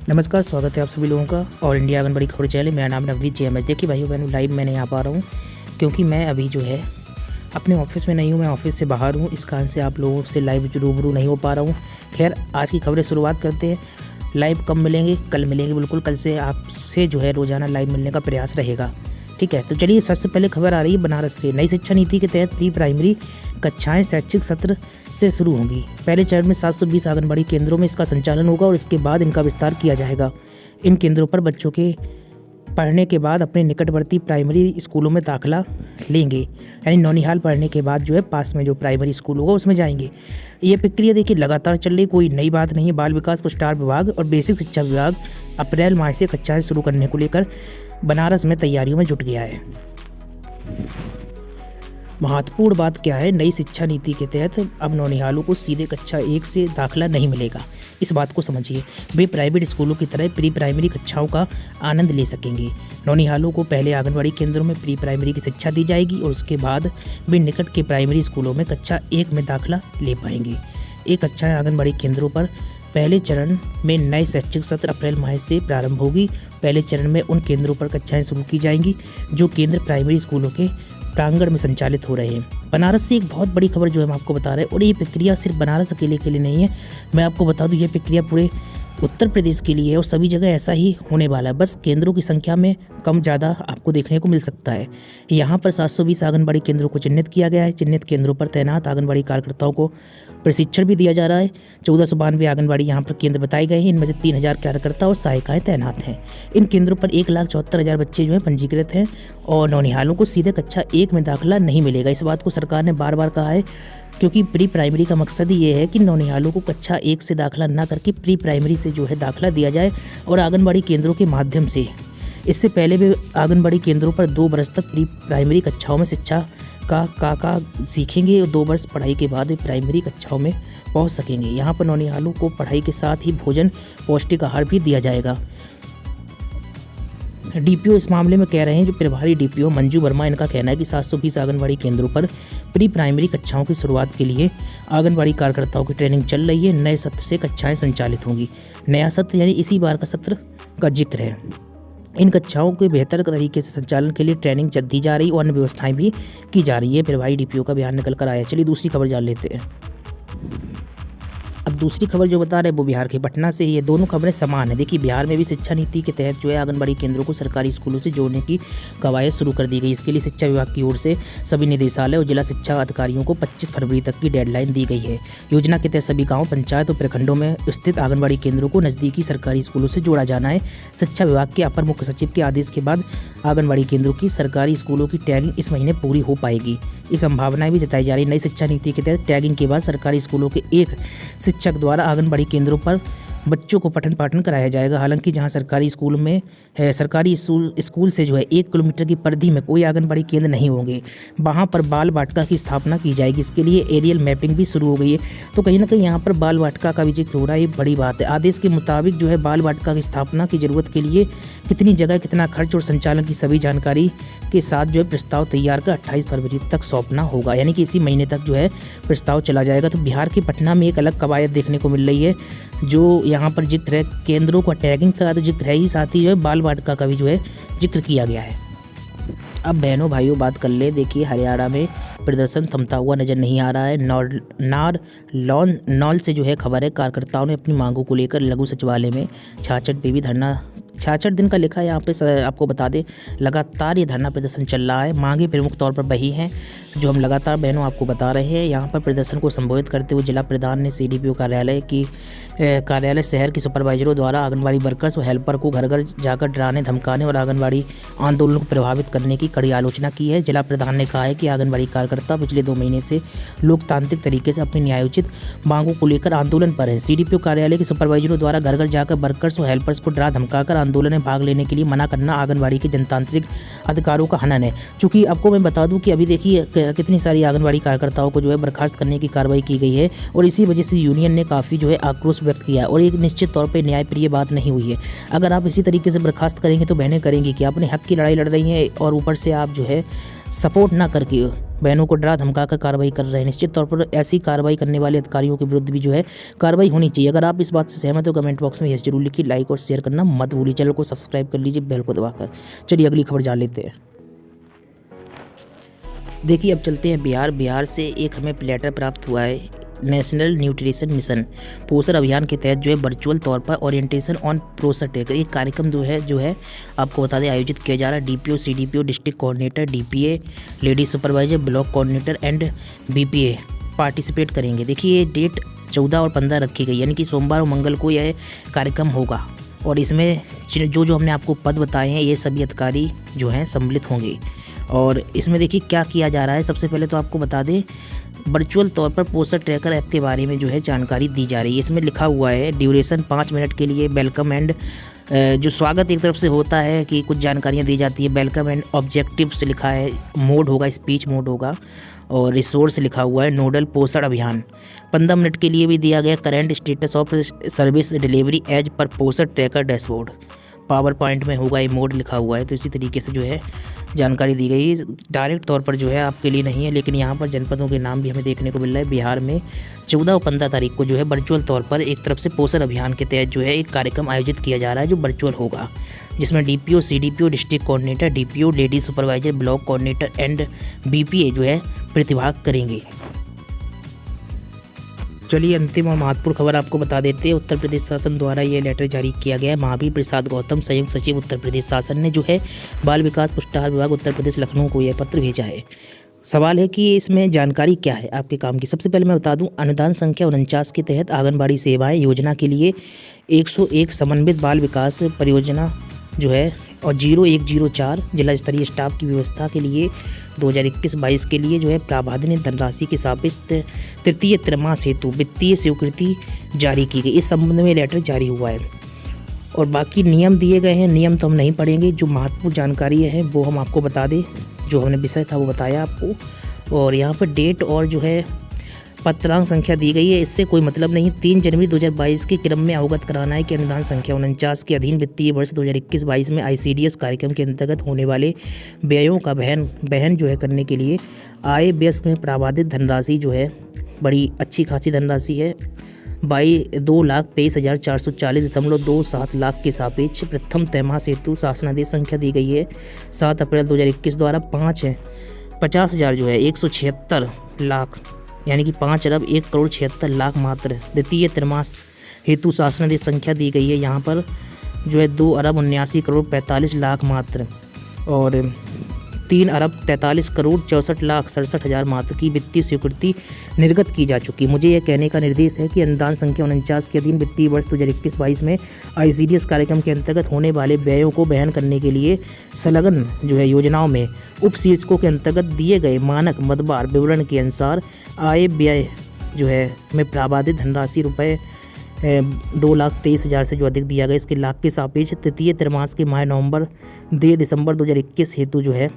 नमस्कार, स्वागत है आप सभी लोगों का ऑल इंडिया आंगनबाड़ी खबर चैनल। मेरा नाम नवनीत JMS। देखिए भाइयों बहनों, लाइव मैं नहीं आ पा रहा हूँ क्योंकि मैं अभी जो है अपने ऑफिस में नहीं हूँ, मैं ऑफिस से बाहर हूँ। इस कारण से आप लोगों से लाइव रूबरू नहीं हो पा रहा हूँ। खैर, आज की खबरें शुरुआत करते हैं। लाइव कब मिलेंगे? कल मिलेंगे बिल्कुल। कल से आपसे जो है रोज़ाना लाइव मिलने का प्रयास रहेगा, ठीक है। तो चलिए, सबसे पहले खबर आ रही है बनारस से। नई शिक्षा नीति के तहत प्री प्राइमरी कक्षाएं शैक्षिक सत्र से शुरू होंगी। पहले चरण में 720 आंगनबाड़ी केंद्रों में इसका संचालन होगा और इसके बाद इनका विस्तार किया जाएगा। इन केंद्रों पर बच्चों के पढ़ने के बाद अपने निकटवर्ती प्राइमरी स्कूलों में दाखिला लेंगे, यानी नौनिहाल पढ़ने के बाद जो है पास में जो प्राइमरी स्कूल होगा उसमें जाएंगे। ये प्रक्रिया देखिए लगातार चल रही, कोई नई बात नहीं है। बाल विकास पुरस्कार विभाग और बेसिक शिक्षा विभाग अप्रैल माह से कक्षाएं शुरू करने को लेकर बनारस में तैयारियों में जुट गया है। महत्वपूर्ण बात क्या है? नई शिक्षा नीति के तहत अब नौनिहालों को सीधे कक्षा 1 से दाखिला नहीं मिलेगा। इस बात को समझिए। वे प्राइवेट स्कूलों की तरह प्री प्राइमरी कक्षाओं का आनंद ले सकेंगे। नौनिहालों को पहले आंगनबाड़ी केंद्रों में प्री प्राइमरी की शिक्षा दी जाएगी और उसके बाद वे निकट के प्राइमरी स्कूलों में कक्षा 1 में दाखिला ले पाएंगे। ये कक्षाएँ आंगनबाड़ी केंद्रों पर पहले चरण में नए शैक्षिक सत्र अप्रैल माह से प्रारंभ होगी। पहले चरण में उन केंद्रों पर कक्षाएं शुरू की जाएंगी जो केंद्र प्राइमरी स्कूलों के प्रांगण में संचालित हो रहे हैं। बनारस से एक बहुत बड़ी खबर जो है हम आपको बता रहे हैं, और ये प्रक्रिया सिर्फ बनारस अकेले के लिए नहीं है। मैं आपको बता दूं, ये प्रक्रिया पूरे उत्तर प्रदेश के लिए है और सभी जगह ऐसा ही होने वाला है। बस केंद्रों की संख्या में कम ज़्यादा आपको देखने को मिल सकता है। यहाँ पर 720 आंगनबाड़ी केंद्रों को चिन्हित किया गया है। चिन्हित केंद्रों पर तैनात आंगनबाड़ी कार्यकर्ताओं को प्रशिक्षण भी दिया जा रहा है। 1492 आंगनबाड़ी यहाँ पर केंद्र बताए गए हैं। इनमें से 3000 कार्यकर्ता और सहायिकाएँ तैनात हैं। इन केंद्रों पर 1,74,000 बच्चे जो हैं पंजीकृत हैं और नौनिहालों को सीधे कक्षा 1 में दाखिला नहीं मिलेगा। इस बात को सरकार ने बार बार कहा है क्योंकि प्री प्राइमरी का मकसद ही ये है कि नौनिहालों को कक्षा 1 से दाखिला ना करके प्री प्राइमरी से जो है दाखिला दिया जाए और आंगनबाड़ी केंद्रों के माध्यम से। इससे पहले भी आंगनबाड़ी केंद्रों पर 2 वर्ष तक प्री प्राइमरी कक्षाओं में शिक्षा का सीखेंगे और 2 वर्ष पढ़ाई के बाद वे प्राइमरी कक्षाओं में पहुंच सकेंगे। यहाँ पर नौनिहालों को पढ़ाई के साथ ही भोजन, पौष्टिक आहार भी दिया जाएगा। DPO इस मामले में कह रहे हैं, जो प्रभारी DPO मंजू वर्मा, इनका कहना है कि 720 आंगनबाड़ी केंद्रों पर प्री प्राइमरी कक्षाओं की शुरुआत के लिए आंगनबाड़ी कार्यकर्ताओं की ट्रेनिंग चल रही है। नए सत्र से कक्षाएं संचालित होंगी। नया सत्र यानी इसी बार का सत्र का जिक्र है। इन कक्षाओं के बेहतर तरीके से संचालन के लिए ट्रेनिंग दी जा रही और अन्य व्यवस्थाएं भी की जा रही है। प्रभारी DPO का बयान निकल कर आया। चलिए दूसरी खबर जान लेते हैं। अब दूसरी खबर जो बता रहे हैं वो बिहार के पटना से ही। ये दोनों खबरें समान है। देखिए, बिहार में भी शिक्षा नीति के तहत जो है आंगनबाड़ी केंद्रों को सरकारी स्कूलों से जोड़ने की कवायद शुरू कर दी गई। इसके लिए शिक्षा विभाग की ओर से सभी निदेशालय और जिला शिक्षा अधिकारियों को 25 फरवरी तक की डेडलाइन दी गई है। योजना के तहत सभी गाँव, पंचायत और प्रखंडों में स्थित आंगनबाड़ी केंद्रों को नज़दीकी सरकारी स्कूलों से जोड़ा जाना है। शिक्षा विभाग के अपर मुख्य सचिव के आदेश के बाद आंगनबाड़ी केंद्रों की सरकारी स्कूलों की टैगिंग इस महीने पूरी हो पाएगी। ये संभावनाएं भी जताई जा रही। नई शिक्षा नीति के तहत टैगिंग के बाद सरकारी स्कूलों के एक शिक्षक द्वारा आंगनबाड़ी केंद्रों पर बच्चों को पठन पाठन कराया जाएगा। हालांकि जहां सरकारी स्कूल में है, सरकारी स्कूल से जो है 1 किलोमीटर की परिधि में कोई आंगनबाड़ी केंद्र नहीं होंगे, वहां पर बाल वाटिका की स्थापना की जाएगी। इसके लिए एरियल मैपिंग भी शुरू हो गई है। तो कहीं ना कहीं यहाँ पर बाल वाटिका का भी जिक्र हो रहा है। ये बड़ी बात है। आदेश के मुताबिक जो है बाल वाटिका की स्थापना की जरूरत के लिए कितनी जगह, कितना खर्च और संचालन की सभी जानकारी के साथ जो है प्रस्ताव तैयार कर 28 फरवरी तक सौंपना होगा, यानी कि इसी महीने तक जो है प्रस्ताव चला जाएगा। तो बिहार के पटना में एक अलग कवायद देखने को मिल रही है। जो यहाँ पर जिक्र है केंद्रों का टैगिंग का तो जिक्र है ही, साथ ही जो है बाल वाटिका का भी जो है जिक्र किया गया है। अब बहनों भाइयों बात कर ले। देखिए, हरियाणा में प्रदर्शन थमता हुआ नजर नहीं आ रहा है। नौल से जो है खबर है, कार्यकर्ताओं ने अपनी मांगों को लेकर लघु सचिवालय में 66 दिन का लिखा है। यहाँ पे आपको बता दें, लगातार ये धरना प्रदर्शन चल रहा है। मांगे प्रमुख तौर पर वही हैं जो हम लगातार बहनों आपको बता रहे हैं। यहाँ पर प्रदर्शन को संबोधित करते हुए जिला प्रधान ने CDPO कार्यालय शहर के सुपरवाइजरों द्वारा आंगनबाड़ी वर्कर्स और हेल्पर को घर घर जाकर डराने, धमकाने और आंगनबाड़ी आंदोलन को प्रभावित करने की कड़ी आलोचना की है। जिला प्रधान ने कहा है कि आंगनबाड़ी कार्यकर्ता पिछले 2 महीने से लोकतांत्रिक तरीके से अपनी न्यायोचित मांगों को लेकर आंदोलन पर हैं। CDPO कार्यालय के सुपरवाइजरों द्वारा घर घर जाकर वर्कर्स और हेल्पर्स को डरा धमकाकर आंदोलन में भाग लेने के लिए मना करना आंगनबाड़ी के जनतांत्रिक अधिकारों का हनन है। चूँकि आपको मैं बता दूं कि अभी देखिए कितनी सारी आंगनबाड़ी कार्यकर्ताओं को जो है बर्खास्त करने की कार्रवाई की गई है और इसी वजह से यूनियन ने काफ़ी जो है आक्रोश व्यक्त किया है और एक निश्चित तौर पर न्यायप्रिय बात नहीं हुई है। अगर आप इसी तरीके से बर्खास्त करेंगे तो बहनें करेंगी कि अपने हक की लड़ाई लड़ रही हैं और ऊपर से आप जो है सपोर्ट ना करके बहनों को डरा धमका कर कार्रवाई कर रहे हैं। निश्चित तौर पर ऐसी कार्रवाई करने वाले अधिकारियों के विरुद्ध भी जो है कार्रवाई होनी चाहिए। अगर आप इस बात से सहमत हो कमेंट बॉक्स में यस जरूर लिखिए, लाइक और शेयर करना मत भूलिए, चैनल को सब्सक्राइब कर लीजिए बेल को दबाकर। चलिए अगली खबर जान लेते हैं। देखिए अब चलते हैं बिहार से एक हमें प्लेटर प्राप्त हुआ है। नेशनल न्यूट्रिशन मिशन पोषण अभियान के तहत जो है वर्चुअल तौर पर ओरिएंटेशन ऑन पोषण ट्रैकर एक कार्यक्रम जो है आपको बता दें आयोजित किया जा रहा है। DPO, CDPO, district coordinator, DPA, lady supervisor, block coordinator and BPA participate करेंगे। देखिए ये डेट 14 और 15 रखी गई, यानी कि सोमवार और मंगल को यह कार्यक्रम होगा और इसमें जो हमने आपको पद बताए हैं ये सभी अधिकारी जो हैं सम्मिलित होंगे। और इसमें देखिए क्या किया जा रहा है। सबसे पहले तो आपको बता दें वर्चुअल तौर पर पोषण ट्रैकर ऐप के बारे में जो है जानकारी दी जा रही है। इसमें लिखा हुआ है ड्यूरेशन 5 मिनट के लिए, वेलकम एंड जो स्वागत एक तरफ से होता है कि कुछ जानकारियाँ दी जाती है, वेलकम एंड ऑब्जेक्टिव्स लिखा है, मोड होगा स्पीच मोड होगा और रिसोर्स लिखा हुआ है नोडल पोषण अभियान। 15 मिनट के लिए भी दिया गया current status of service delivery as per Poshan tracker dashboard, power point में होगा ये मोड लिखा हुआ है। तो इसी तरीके से जो है जानकारी दी गई। डायरेक्ट तौर पर जो है आपके लिए नहीं है, लेकिन यहाँ पर जनपदों के नाम भी हमें देखने को मिल रहा है। बिहार में 14 और 15 तारीख को जो है वर्चुअल तौर पर एक तरफ से पोषण अभियान के तहत जो है एक कार्यक्रम आयोजित किया जा रहा है जो वर्चुअल होगा, जिसमें DPO, CDPO, district coordinator, DPO, lady supervisor, block coordinator and BPA जो है प्रतिभाग करेंगे। चलिए अंतिम और महत्वपूर्ण खबर आपको बता देते हैं। उत्तर प्रदेश शासन द्वारा ये लेटर जारी किया गया है। महावीर प्रसाद गौतम, संयुक्त सचिव उत्तर प्रदेश शासन ने जो है बाल विकास पुष्टाहार विभाग उत्तर प्रदेश लखनऊ को यह पत्र भेजा है। सवाल है कि इसमें जानकारी क्या है आपके काम की। सबसे पहले मैं बता दूं अनुदान संख्या 49 के तहत आंगनबाड़ी सेवाएं योजना के लिए 101 समन्वित बाल विकास परियोजना जो है और 0104 जिला स्तरीय स्टाफ की व्यवस्था के लिए 2021-22 के लिए जो है प्रावधानित धनराशि के सापेक्ष तृतीय त्रैमास हेतु वित्तीय स्वीकृति जारी की गई। इस संबंध में लेटर जारी हुआ है और बाकी नियम दिए गए हैं। नियम तो हम नहीं पढ़ेंगे, जो महत्वपूर्ण जानकारी है वो हम आपको बता दें। जो हमने विषय था वो बताया आपको और यहाँ पर डेट और जो है पत्रांक संख्या दी गई है। इससे कोई मतलब नहीं। 3 जनवरी 2022 के क्रम में अवगत कराना है कि अनुदान संख्या 49 के अधीन वित्तीय वर्ष 2021-22 में ICDS कार्यक्रम के अंतर्गत होने वाले व्ययों का बहन जो है करने के लिए आय व्यय में प्रावधानित धनराशि जो है बड़ी अच्छी खासी धनराशि है 2,23,440.27 लाख के सापेक्ष प्रथम त्रैमास हेतु शासनादेश संख्या दी गई है 7 अप्रैल 2021 द्वारा 50,000 जो है 176 लाख यानी कि 5,01,76,00,000 मात्र। द्वितीय त्रैमास हेतु शासनादेश संख्या दी गई है यहाँ पर जो है 2,79,45,00,000 मात्र और 3,43,64,67,000 मात्र की वित्तीय स्वीकृति निर्गत की जा चुकी। मुझे यह कहने का निर्देश है कि अनुदान संख्या 49 के अधीन वित्तीय वर्ष 2021-22 में ICDS कार्यक्रम के अंतर्गत होने वाले व्ययों को वहन करने के लिए संलग्न जो है योजनाओं में उप शीर्षकों के अंतर्गत दिए गए मानक मतबार विवरण के अनुसार आय व्यय जो है में प्रावधानित धनराशि रुपये 2,23,000 से जो अधिक दिया गया इसके लाख के सापेक्ष तृतीय त्रैमास के माह नवंबर दिसंबर 2021 हेतु जो है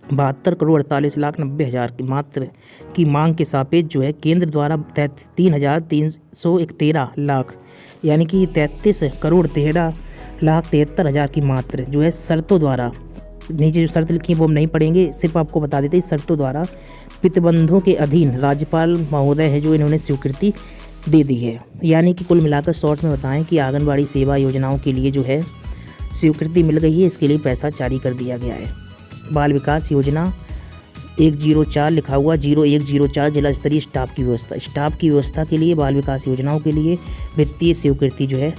72,48,90,000 की मात्र की मांग के सापेक्ष जो है केंद्र द्वारा 3,313 लाख यानी कि 33,13,73,000 की मात्र जो है शर्तों द्वारा, नीचे जो शर्त लिखी है वो हम नहीं पढ़ेंगे, सिर्फ आपको बता देते हैं शर्तों द्वारा प्रतिबंधों के अधीन राज्यपाल महोदय है जो इन्होंने स्वीकृति दे दी है। यानी कि कुल मिलाकर शॉर्ट में बताएं कि आंगनबाड़ी सेवा योजनाओं के लिए जो है स्वीकृति मिल गई है, इसके लिए पैसा जारी कर दिया गया है। बाल विकास योजना 104 लिखा हुआ 0104 जिला स्तरीय स्टाफ की व्यवस्था के लिए बाल विकास योजनाओं के लिए वित्तीय स्वीकृति जो है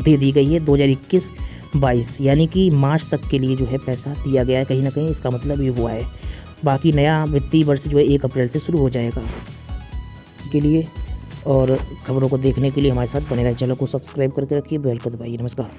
दे दी गई है 2021-22 यानी कि मार्च तक के लिए जो है पैसा दिया गया है। कहीं ना कहीं इसका मतलब ये हुआ है। बाकी नया वित्तीय वर्ष जो है 1 अप्रैल से शुरू हो जाएगा। के लिए और खबरों को देखने के लिए हमारे साथ बने रहें। चैनल को सब्सक्राइब करके रखिए, बेल को दबाइए। नमस्कार।